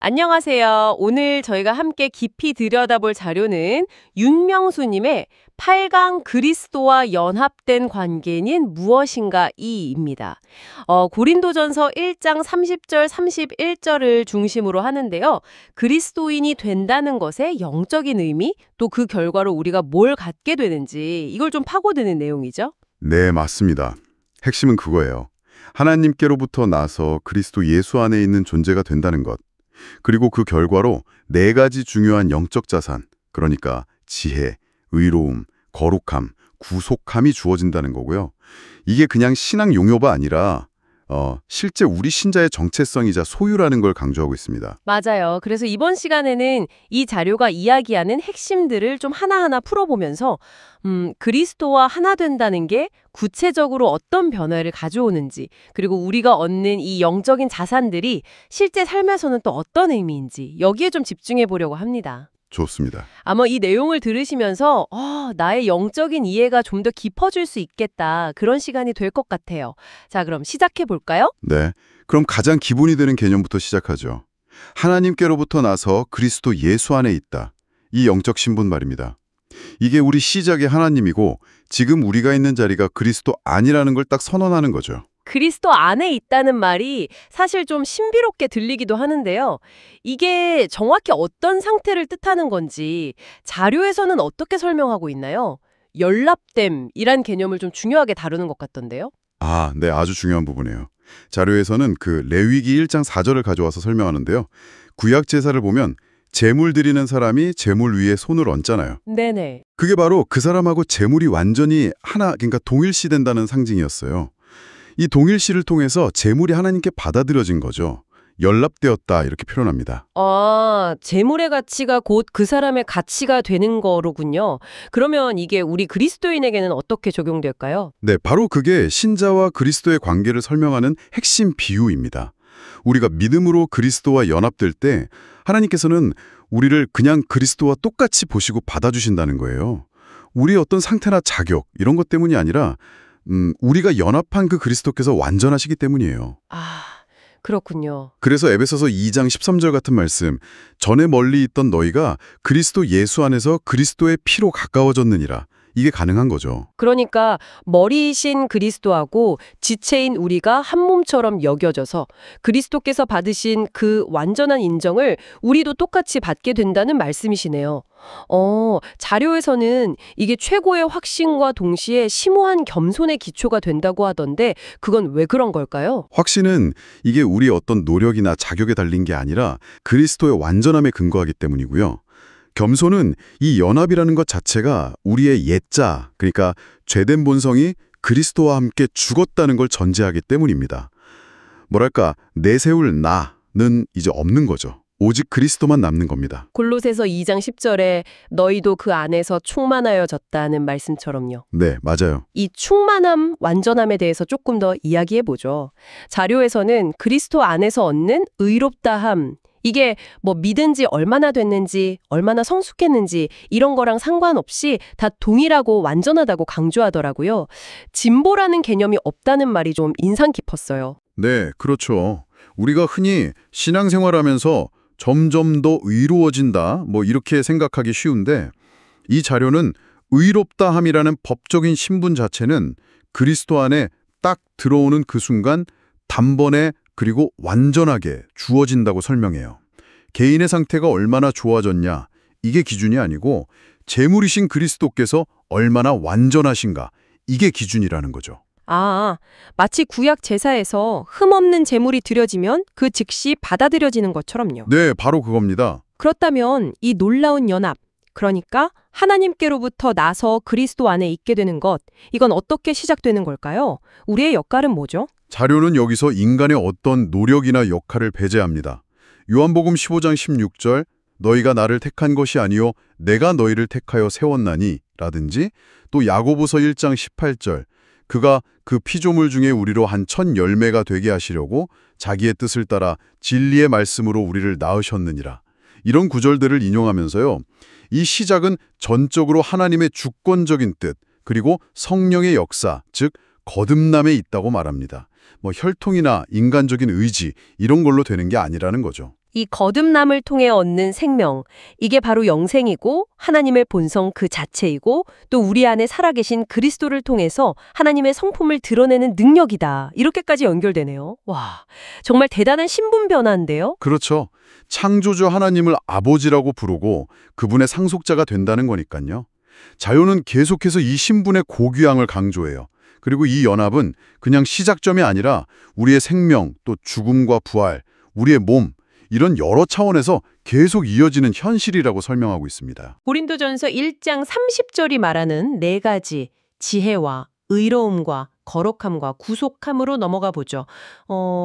안녕하세요. 오늘 저희가 함께 깊이 들여다볼 자료는 윤명수님의 8강 그리스도와 연합된 관계는 무엇인가 이입니다. 고린도전서 1장 30절 31절을 중심으로 하는데요. 그리스도인이 된다는 것의 영적인 의미, 또 그 결과로 우리가 뭘 갖게 되는지 이걸 좀 파고드는 내용이죠. 네, 맞습니다. 핵심은 그거예요. 하나님께로부터 나서 그리스도 예수 안에 있는 존재가 된다는 것. 그리고 그 결과로 네 가지 중요한 영적 자산, 그러니까 지혜, 의로움, 거룩함, 구속함이 주어진다는 거고요. 이게 그냥 신앙 용어가 아니라 실제 우리 신자의 정체성이자 소유라는 걸 강조하고 있습니다. 맞아요. 그래서 이번 시간에는 이 자료가 이야기하는 핵심들을 좀 하나하나 풀어보면서 그리스도와 하나 된다는 게 구체적으로 어떤 변화를 가져오는지, 그리고 우리가 얻는 이 영적인 자산들이 실제 삶에서는 또 어떤 의미인지 여기에 좀 집중해 보려고 합니다. 좋습니다. 아마 이 내용을 들으시면서 나의 영적인 이해가 좀 더 깊어질 수 있겠다, 그런 시간이 될 것 같아요. 자, 그럼 시작해 볼까요? 네, 그럼 가장 기본이 되는 개념부터 시작하죠. 하나님께로부터 나서 그리스도 예수 안에 있다. 이 영적 신분 말입니다. 이게 우리 시작의 하나님이고 지금 우리가 있는 자리가 그리스도 아니라는 걸 딱 선언하는 거죠. 그리스도 안에 있다는 말이 사실 좀 신비롭게 들리기도 하는데요. 이게 정확히 어떤 상태를 뜻하는 건지 자료에서는 어떻게 설명하고 있나요? 연합됨이란 개념을 좀 중요하게 다루는 것 같던데요. 아, 네, 아주 중요한 부분이에요. 자료에서는 그 레위기 1장 4절을 가져와서 설명하는데요. 구약 제사를 보면 제물 드리는 사람이 제물 위에 손을 얹잖아요. 네네. 그게 바로 그 사람하고 제물이 완전히 하나, 그러니까 동일시된다는 상징이었어요. 이 동일시를 통해서 제물이 하나님께 받아들여진 거죠. 연합되었다 이렇게 표현합니다. 재물의 가치가 곧 그 사람의 가치가 되는 거로군요. 그러면 이게 우리 그리스도인에게는 어떻게 적용될까요? 네, 바로 그게 신자와 그리스도의 관계를 설명하는 핵심 비유입니다. 우리가 믿음으로 그리스도와 연합될 때 하나님께서는 우리를 그냥 그리스도와 똑같이 보시고 받아주신다는 거예요. 우리의 어떤 상태나 자격 이런 것 때문이 아니라 우리가 연합한 그 그리스도께서 완전하시기 때문이에요. 그렇군요. 그래서 에베소서 2장 13절 같은 말씀, 전에 멀리 있던 너희가 그리스도 예수 안에서 그리스도의 피로 가까워졌느니라. 이게 가능한 거죠. 그러니까 머리이신 그리스도하고 지체인 우리가 한 몸처럼 여겨져서 그리스도께서 받으신 그 완전한 인정을 우리도 똑같이 받게 된다는 말씀이시네요. 자료에서는 이게 최고의 확신과 동시에 심오한 겸손의 기초가 된다고 하던데 그건 왜 그런 걸까요? 확신은 이게 우리의 어떤 노력이나 자격에 달린 게 아니라 그리스도의 완전함에 근거하기 때문이고요. 겸손은 이 연합이라는 것 자체가 우리의 옛자, 그러니까 죄된 본성이 그리스도와 함께 죽었다는 걸 전제하기 때문입니다. 뭐랄까, 내세울 나는 이제 없는 거죠. 오직 그리스도만 남는 겁니다. 골로새서 2장 10절에 너희도 그 안에서 충만하여졌다는 말씀처럼요. 네, 맞아요. 이 충만함, 완전함에 대해서 조금 더 이야기해보죠. 자료에서는 그리스도 안에서 얻는 의롭다함, 이게 뭐 믿은 지 얼마나 됐는지, 얼마나 성숙했는지 이런 거랑 상관없이 다 동일하고 완전하다고 강조하더라고요. 진보라는 개념이 없다는 말이 좀 인상 깊었어요. 네, 그렇죠. 우리가 흔히 신앙생활하면서 점점 더 의로워진다, 뭐 이렇게 생각하기 쉬운데 이 자료는 의롭다함이라는 법적인 신분 자체는 그리스도 안에 딱 들어오는 그 순간 단번에 그리고 완전하게 주어진다고 설명해요. 개인의 상태가 얼마나 좋아졌냐, 이게 기준이 아니고 재물이신 그리스도께서 얼마나 완전하신가, 이게 기준이라는 거죠. 마치 구약 제사에서 흠없는 제물이 드려지면 그 즉시 받아들여지는 것처럼요. 네, 바로 그겁니다. 그렇다면 이 놀라운 연합, 그러니까 하나님께로부터 나서 그리스도 안에 있게 되는 것, 이건 어떻게 시작되는 걸까요? 우리의 역할은 뭐죠? 자료는 여기서 인간의 어떤 노력이나 역할을 배제합니다. 요한복음 15장 16절 너희가 나를 택한 것이 아니요 내가 너희를 택하여 세웠나니 라든지 또 야고보서 1장 18절 그가 그 피조물 중에 우리로 한 첫 열매가 되게 하시려고 자기의 뜻을 따라 진리의 말씀으로 우리를 낳으셨느니라. 이런 구절들을 인용하면서요. 이 시작은 전적으로 하나님의 주권적인 뜻 그리고 성령의 역사, 즉 거듭남에 있다고 말합니다. 뭐 혈통이나 인간적인 의지 이런 걸로 되는 게 아니라는 거죠. 이 거듭남을 통해 얻는 생명, 이게 바로 영생이고 하나님의 본성 그 자체이고 또 우리 안에 살아계신 그리스도를 통해서 하나님의 성품을 드러내는 능력이다. 이렇게까지 연결되네요. 와, 정말 대단한 신분 변화인데요. 그렇죠. 창조주 하나님을 아버지라고 부르고 그분의 상속자가 된다는 거니까요. 자요는 계속해서 이 신분의 고귀함을 강조해요. 그리고 이 연합은 그냥 시작점이 아니라 우리의 생명, 또 죽음과 부활, 우리의 몸, 이런 여러 차원에서 계속 이어지는 현실이라고 설명하고 있습니다. 고린도전서 1장 30절이 말하는 네 가지 지혜와 의로움과 거룩함과 구속함으로 넘어가 보죠.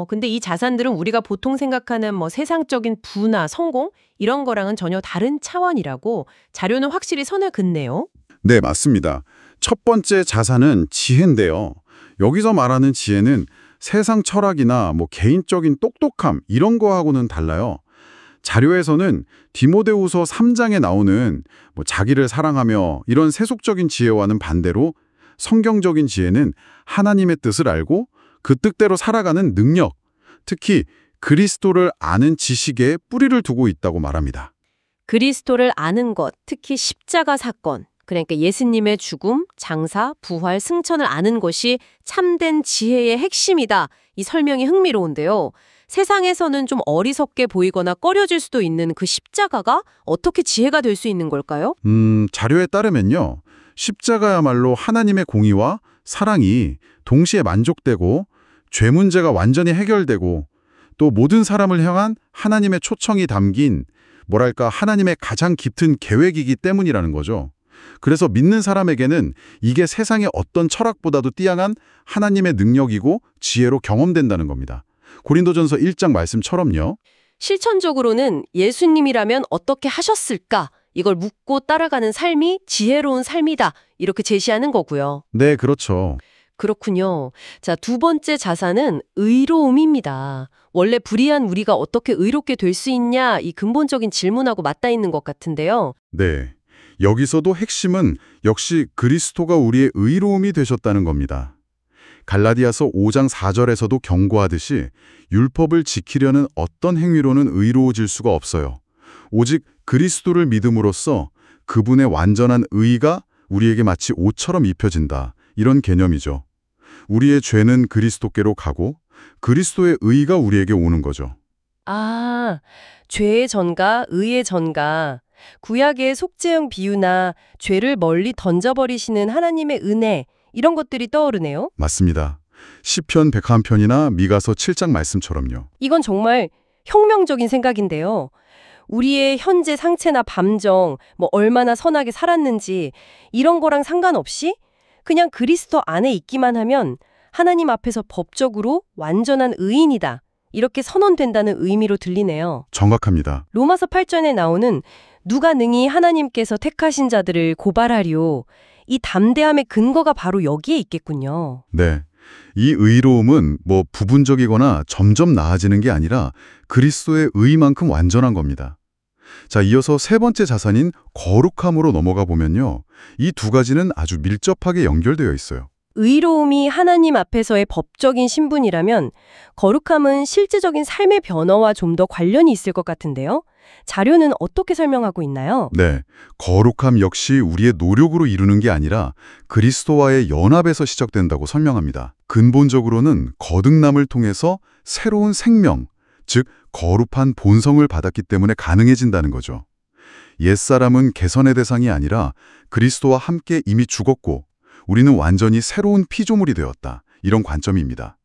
근데 이 자산들은 우리가 보통 생각하는 뭐 세상적인 부나 성공 이런 거랑은 전혀 다른 차원이라고 자료는 확실히 선을 긋네요. 네, 맞습니다. 첫 번째 자산은 지혜인데요. 여기서 말하는 지혜는 세상 철학이나 뭐 개인적인 똑똑함 이런 거하고는 달라요. 자료에서는 디모데후서 3장에 나오는 뭐 자기를 사랑하며 이런 세속적인 지혜와는 반대로 성경적인 지혜는 하나님의 뜻을 알고 그 뜻대로 살아가는 능력, 특히 그리스도를 아는 지식에 뿌리를 두고 있다고 말합니다. 그리스도를 아는 것, 특히 십자가 사건, 그러니까 예수님의 죽음, 장사, 부활, 승천을 아는 것이 참된 지혜의 핵심이다. 이 설명이 흥미로운데요. 세상에서는 좀 어리석게 보이거나 꺼려질 수도 있는 그 십자가가 어떻게 지혜가 될 수 있는 걸까요? 자료에 따르면요. 십자가야말로 하나님의 공의와 사랑이 동시에 만족되고 죄 문제가 완전히 해결되고 또 모든 사람을 향한 하나님의 초청이 담긴 뭐랄까 하나님의 가장 깊은 계획이기 때문이라는 거죠. 그래서 믿는 사람에게는 이게 세상의 어떤 철학보다도 뛰어난 하나님의 능력이고 지혜로 경험된다는 겁니다. 고린도전서 1장 말씀처럼요. 실천적으로는 예수님이라면 어떻게 하셨을까? 이걸 묻고 따라가는 삶이 지혜로운 삶이다. 이렇게 제시하는 거고요. 네, 그렇죠. 그렇군요. 자, 두 번째 자산은 의로움입니다. 원래 불의한 우리가 어떻게 의롭게 될 수 있냐? 이 근본적인 질문하고 맞닿아 있는 것 같은데요. 네. 여기서도 핵심은 역시 그리스도가 우리의 의로움이 되셨다는 겁니다. 갈라디아서 5장 4절에서도 경고하듯이 율법을 지키려는 어떤 행위로는 의로워질 수가 없어요. 오직 그리스도를 믿음으로써 그분의 완전한 의가 우리에게 마치 옷처럼 입혀진다. 이런 개념이죠. 우리의 죄는 그리스도께로 가고 그리스도의 의가 우리에게 오는 거죠. 아, 죄의 전가, 의의 전가. 구약의 속죄형 비유나 죄를 멀리 던져버리시는 하나님의 은혜, 이런 것들이 떠오르네요. 맞습니다. 시편 101편이나 미가서 7장 말씀처럼요. 이건 정말 혁명적인 생각인데요. 우리의 현재 상태나 감정, 뭐 얼마나 선하게 살았는지 이런 거랑 상관없이 그냥 그리스도 안에 있기만 하면 하나님 앞에서 법적으로 완전한 의인이다. 이렇게 선언된다는 의미로 들리네요. 정확합니다. 로마서 8장에 나오는 누가 능히 하나님께서 택하신 자들을 고발하리오. 이 담대함의 근거가 바로 여기에 있겠군요. 네. 이 의로움은 뭐 부분적이거나 점점 나아지는 게 아니라 그리스도의 의만큼 완전한 겁니다. 자, 이어서 세 번째 자산인 거룩함으로 넘어가 보면요. 이 두 가지는 아주 밀접하게 연결되어 있어요. 의로움이 하나님 앞에서의 법적인 신분이라면 거룩함은 실제적인 삶의 변화와 좀 더 관련이 있을 것 같은데요. 자료는 어떻게 설명하고 있나요? 네. 거룩함 역시 우리의 노력으로 이루는 게 아니라 그리스도와의 연합에서 시작된다고 설명합니다. 근본적으로는 거듭남을 통해서 새로운 생명, 즉 거룩한 본성을 받았기 때문에 가능해진다는 거죠. 옛사람은 개선의 대상이 아니라 그리스도와 함께 이미 죽었고 우리는 완전히 새로운 피조물이 되었다. 이런 관점입니다.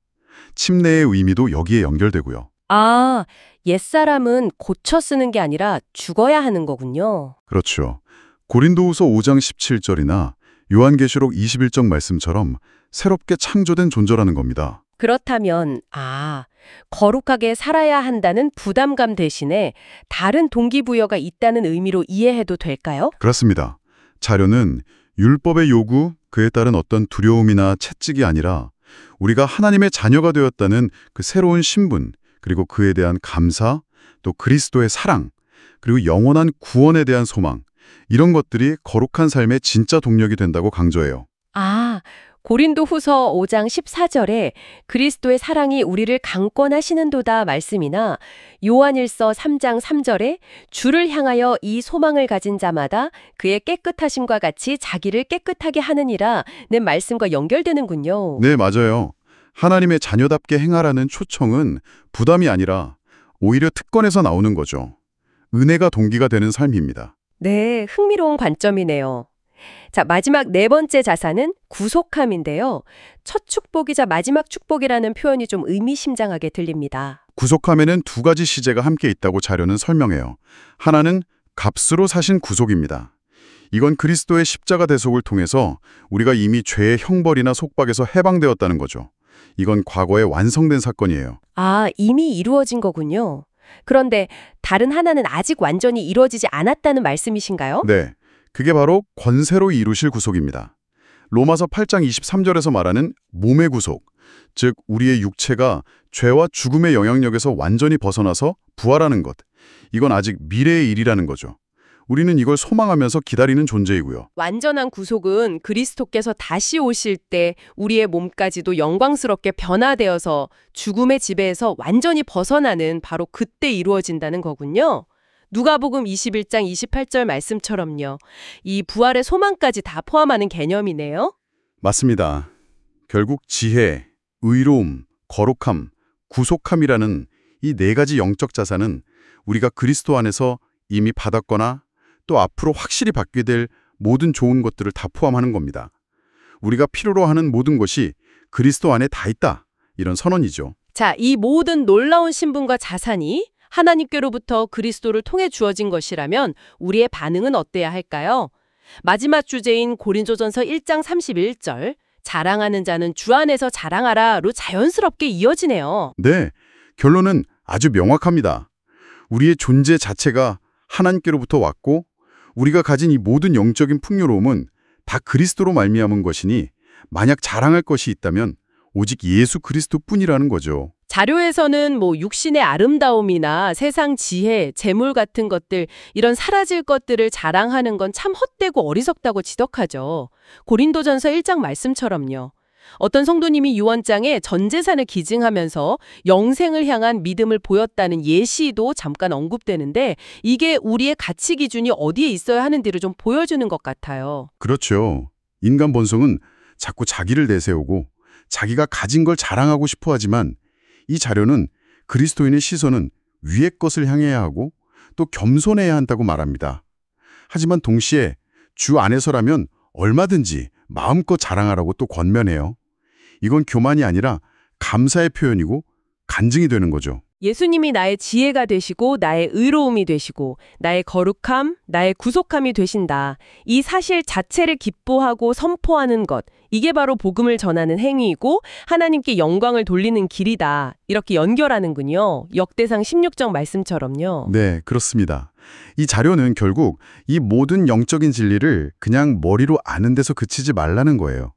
침례의 의미도 여기에 연결되고요. 아, 옛사람은 고쳐 쓰는 게 아니라 죽어야 하는 거군요. 그렇죠. 고린도후서 5장 17절이나 요한계시록 21장 말씀처럼 새롭게 창조된 존재라는 겁니다. 그렇다면, 거룩하게 살아야 한다는 부담감 대신에 다른 동기부여가 있다는 의미로 이해해도 될까요? 그렇습니다. 자료는 율법의 요구, 그에 따른 어떤 두려움이나 채찍이 아니라 우리가 하나님의 자녀가 되었다는 그 새로운 신분, 그리고 그에 대한 감사, 또 그리스도의 사랑, 그리고 영원한 구원에 대한 소망, 이런 것들이 거룩한 삶의 진짜 동력이 된다고 강조해요. 고린도후서 5장 14절에 그리스도의 사랑이 우리를 강권하시는도다 말씀이나 요한일서 3장 3절에 주를 향하여 이 소망을 가진 자마다 그의 깨끗하심과 같이 자기를 깨끗하게 하느니라는 말씀과 연결되는군요. 네, 맞아요. 하나님의 자녀답게 행하라는 초청은 부담이 아니라 오히려 특권에서 나오는 거죠. 은혜가 동기가 되는 삶입니다. 네, 흥미로운 관점이네요. 자, 마지막 네 번째 자산은 구속함인데요. 첫 축복이자 마지막 축복이라는 표현이 좀 의미심장하게 들립니다. 구속함에는 두 가지 시제가 함께 있다고 자료는 설명해요. 하나는 값으로 사신 구속입니다. 이건 그리스도의 십자가 대속을 통해서 우리가 이미 죄의 형벌이나 속박에서 해방되었다는 거죠. 이건 과거에 완성된 사건이에요. 아, 이미 이루어진 거군요. 그런데 다른 하나는 아직 완전히 이루어지지 않았다는 말씀이신가요? 네, 그게 바로 권세로 이루실 구속입니다. 로마서 8장 23절에서 말하는 몸의 구속, 즉 우리의 육체가 죄와 죽음의 영향력에서 완전히 벗어나서 부활하는 것. 이건 아직 미래의 일이라는 거죠. 우리는 이걸 소망하면서 기다리는 존재이고요. 완전한 구속은 그리스도께서 다시 오실 때 우리의 몸까지도 영광스럽게 변화되어서 죽음의 지배에서 완전히 벗어나는 바로 그때 이루어진다는 거군요. 누가복음 21장 28절 말씀처럼요. 이 부활의 소망까지 다 포함하는 개념이네요. 맞습니다. 결국 지혜, 의로움, 거룩함, 구속함이라는 이 네 가지 영적 자산은 우리가 그리스도 안에서 이미 받았거나 또 앞으로 확실히 받게 될 모든 좋은 것들을 다 포함하는 겁니다. 우리가 필요로 하는 모든 것이 그리스도 안에 다 있다. 이런 선언이죠. 자, 이 모든 놀라운 신분과 자산이 하나님께로부터 그리스도를 통해 주어진 것이라면 우리의 반응은 어때야 할까요? 마지막 주제인 고린도전서 1장 31절 자랑하는 자는 주 안에서 자랑하라로 자연스럽게 이어지네요. 네, 결론은 아주 명확합니다. 우리의 존재 자체가 하나님께로부터 왔고 우리가 가진 이 모든 영적인 풍요로움은 다 그리스도로 말미암은 것이니 만약 자랑할 것이 있다면 오직 예수 그리스도뿐이라는 거죠. 자료에서는 육신의 아름다움이나 세상 지혜, 재물 같은 것들, 이런 사라질 것들을 자랑하는 건 참 헛되고 어리석다고 지적하죠. 고린도전서 1장 말씀처럼요. 어떤 성도님이 유언장에 전 재산을 기증하면서 영생을 향한 믿음을 보였다는 예시도 잠깐 언급되는데 이게 우리의 가치 기준이 어디에 있어야 하는지를 좀 보여주는 것 같아요. 그렇죠. 인간 본성은 자꾸 자기를 내세우고 자기가 가진 걸 자랑하고 싶어 하지만 이 자료는 그리스도인의 시선은 위의 것을 향해야 하고 또 겸손해야 한다고 말합니다. 하지만 동시에 주 안에서라면 얼마든지 마음껏 자랑하라고 또 권면해요. 이건 교만이 아니라 감사의 표현이고 간증이 되는 거죠. 예수님이 나의 지혜가 되시고 나의 의로움이 되시고 나의 거룩함, 나의 구속함이 되신다. 이 사실 자체를 기뻐하고 선포하는 것, 이게 바로 복음을 전하는 행위이고 하나님께 영광을 돌리는 길이다. 이렇게 연결하는군요. 역대상 16장 말씀처럼요. 네, 그렇습니다. 이 자료는 결국 이 모든 영적인 진리를 그냥 머리로 아는 데서 그치지 말라는 거예요.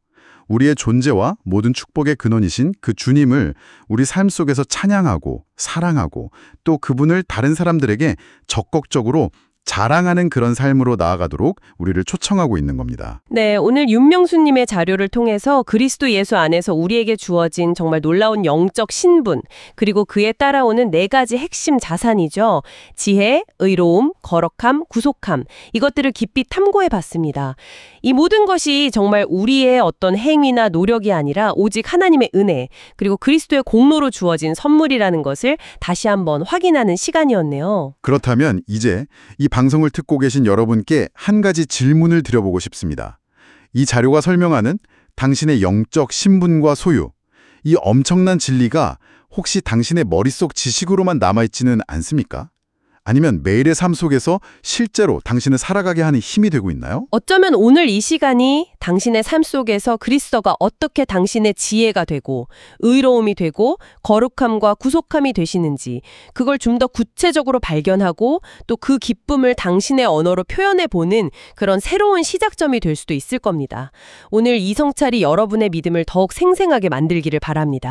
우리의 존재와 모든 축복의 근원이신 그 주님을 우리 삶 속에서 찬양하고 사랑하고 또 그분을 다른 사람들에게 적극적으로 자랑하는 그런 삶으로 나아가도록 우리를 초청하고 있는 겁니다. 네, 오늘 윤명수님의 자료를 통해서 그리스도 예수 안에서 우리에게 주어진 정말 놀라운 영적 신분, 그리고 그에 따라오는 네 가지 핵심 자산이죠. 지혜, 의로움, 거룩함, 구속함, 이것들을 깊이 탐구해 봤습니다. 이 모든 것이 정말 우리의 어떤 행위나 노력이 아니라 오직 하나님의 은혜, 그리고 그리스도의 공로로 주어진 선물이라는 것을 다시 한번 확인하는 시간이었네요. 그렇다면 이제 이 방송을 듣고 계신 여러분께 한 가지 질문을 드려보고 싶습니다. 이 자료가 설명하는 당신의 영적 신분과 소유, 이 엄청난 진리가 혹시 당신의 머릿속 지식으로만 남아있지는 않습니까? 아니면 매일의 삶 속에서 실제로 당신을 살아가게 하는 힘이 되고 있나요? 어쩌면 오늘 이 시간이 당신의 삶 속에서 그리스도가 어떻게 당신의 지혜가 되고 의로움이 되고 거룩함과 구속함이 되시는지 그걸 좀 더 구체적으로 발견하고 또 그 기쁨을 당신의 언어로 표현해보는 그런 새로운 시작점이 될 수도 있을 겁니다. 오늘 이성찰이 여러분의 믿음을 더욱 생생하게 만들기를 바랍니다.